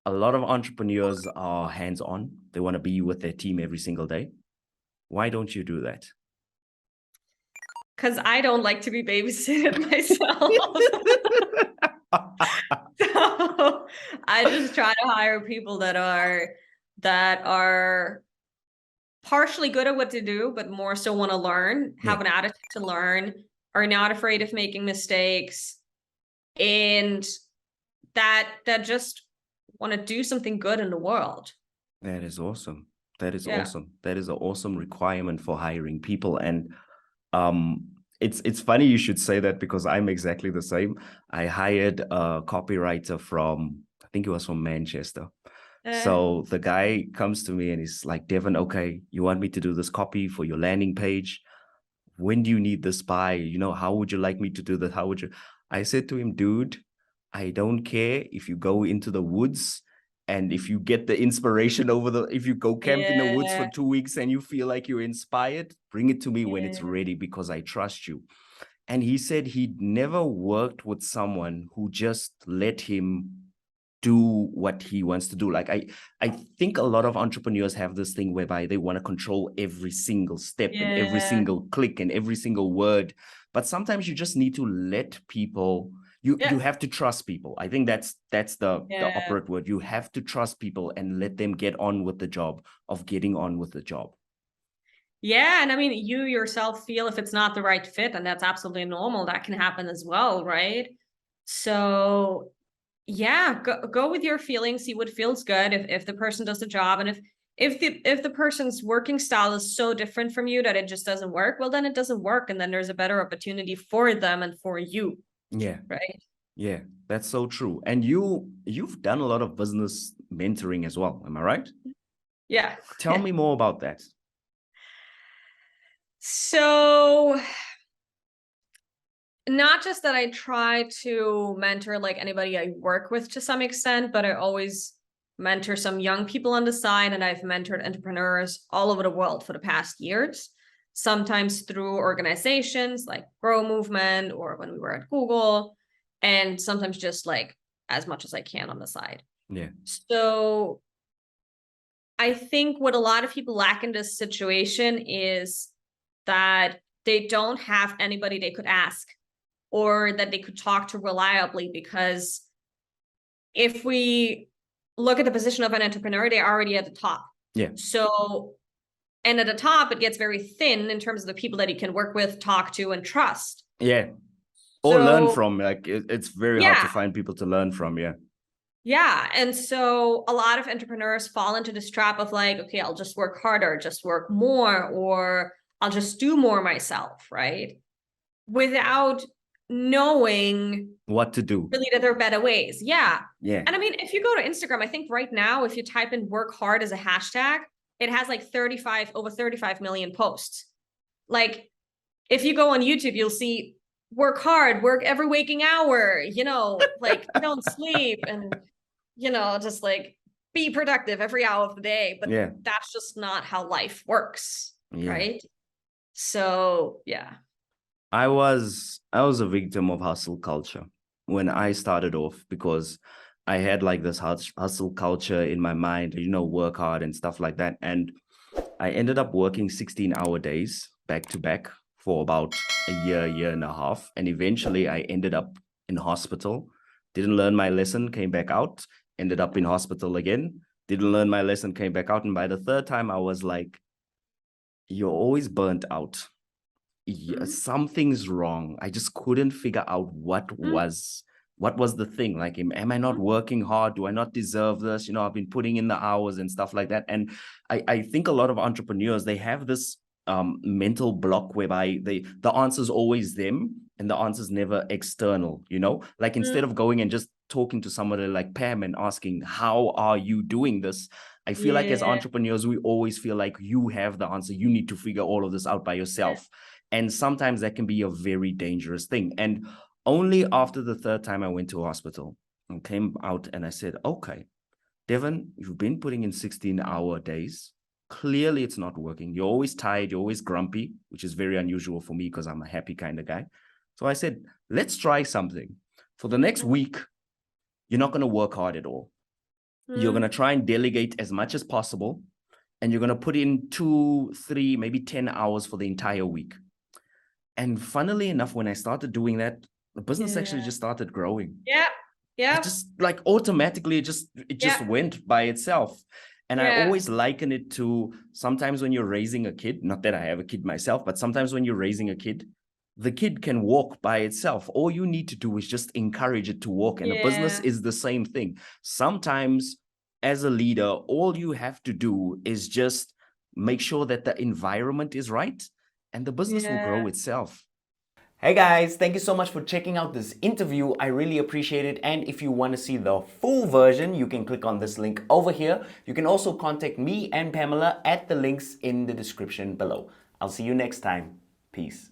a lot of entrepreneurs are hands-on. They want to be with their team every single day. Why don't you do that? Because I don't like to be babysitted myself. So I just try to hire people that are partially good at what to do, but more so want to learn, have an attitude to learn, are not afraid of making mistakes, and that just want to do something good in the world. That is awesome. That is awesome. That is an awesome requirement for hiring people. And it's funny you should say that, because I'm exactly the same. I hired a copywriter from, I think he was from Manchester. So the guy comes to me and he's like, Devon, okay, you want me to do this copy for your landing page? When do you need this by? You know, how would you like me to do that? How would you? I said to him, dude, I don't care if you go into the woods and if you get the inspiration if you go camp in the woods for 2 weeks and you feel like you're inspired, bring it to me when it's ready, because I trust you. And he said he'd never worked with someone who just let him do what he wants to do. Like I think a lot of entrepreneurs have this thing whereby they want to control every single step and every single click and every single word. But sometimes you just need to let people, you have to trust people. I think that's the operative word. You have to trust people and let them get on with the job of getting on with the job. Yeah, and I mean, you yourself feel if it's not the right fit, and that's absolutely normal. That can happen as well, right? So yeah, go with your feelings, see what feels good. If the person does the job, and if the person's working style is so different from you that it just doesn't work, well, then it doesn't work, and then there's a better opportunity for them and for you. Yeah. Right. Yeah, that's so true. And you've done a lot of business mentoring as well, am I right? Yeah. Tell me more about that. So not just that I try to mentor like anybody I work with to some extent, but I always mentor some young people on the side, and I've mentored entrepreneurs all over the world for the past years, sometimes through organizations like Grow Movement or when we were at Google, and sometimes just like as much as I can on the side. Yeah. So I think what a lot of people lack in this situation is that they don't have anybody they could ask or that they could talk to reliably, because if we look at the position of an entrepreneur, they're already at the top. Yeah. So, and at the top, it gets very thin in terms of the people that you can work with, talk to, and trust. Yeah. Or learn from. Like it's very hard to find people to learn from. Yeah. Yeah. And so a lot of entrepreneurs fall into this trap of like, okay, I'll just work harder, just work more, or I'll just do more myself, right? Without knowing what to do. Really, that there are better ways. Yeah. Yeah. And I mean, if you go to Instagram, I think right now, if you type in work hard as a hashtag, it has like over 35 million posts. Like if you go on YouTube, you'll see work hard, work every waking hour, you know, like don't sleep and, you know, just like be productive every hour of the day. But that's just not how life works. Right. So, yeah. I was a victim of hustle culture when I started off, because I had like this hustle culture in my mind, you know, work hard and stuff like that. And I ended up working 16-hour days back to back for about a year and a half. And eventually I ended up in hospital, didn't learn my lesson, came back out, ended up in hospital again, didn't learn my lesson, came back out. And by the third time I was like, you're always burnt out. Yeah, something's wrong. I just couldn't figure out what was the thing. Like, am I not working hard? Do I not deserve this? You know, I've been putting in the hours and stuff like that. And I think a lot of entrepreneurs, they have this mental block whereby the answer is always them and the answer is never external, you know? Like instead of going and just talking to somebody like Pam and asking, how are you doing this? I feel like as entrepreneurs, we always feel like you have the answer. You need to figure all of this out by yourself. And sometimes that can be a very dangerous thing. And only after the third time I went to a hospital and came out and I said, okay, Devon, you've been putting in 16-hour days. Clearly it's not working. You're always tired. You're always grumpy, which is very unusual for me because I'm a happy kind of guy. So I said, let's try something. For the next week, you're not going to work hard at all. You're going to try and delegate as much as possible. And you're going to put in 2, 3, maybe 10 hours for the entire week. And funnily enough, when I started doing that, the business actually just started growing. Yeah. Yeah. It just like automatically, it just went by itself. And I always liken it to sometimes when you're raising a kid, not that I have a kid myself, but sometimes when you're raising a kid, the kid can walk by itself. All you need to do is just encourage it to walk. And a business is the same thing. Sometimes as a leader, all you have to do is just make sure that the environment is right and the business will grow itself. Hey guys, thank you so much for checking out this interview. I really appreciate it. And if you want to see the full version, you can click on this link over here. You can also contact me and Pamela at the links in the description below. I'll see you next time. Peace.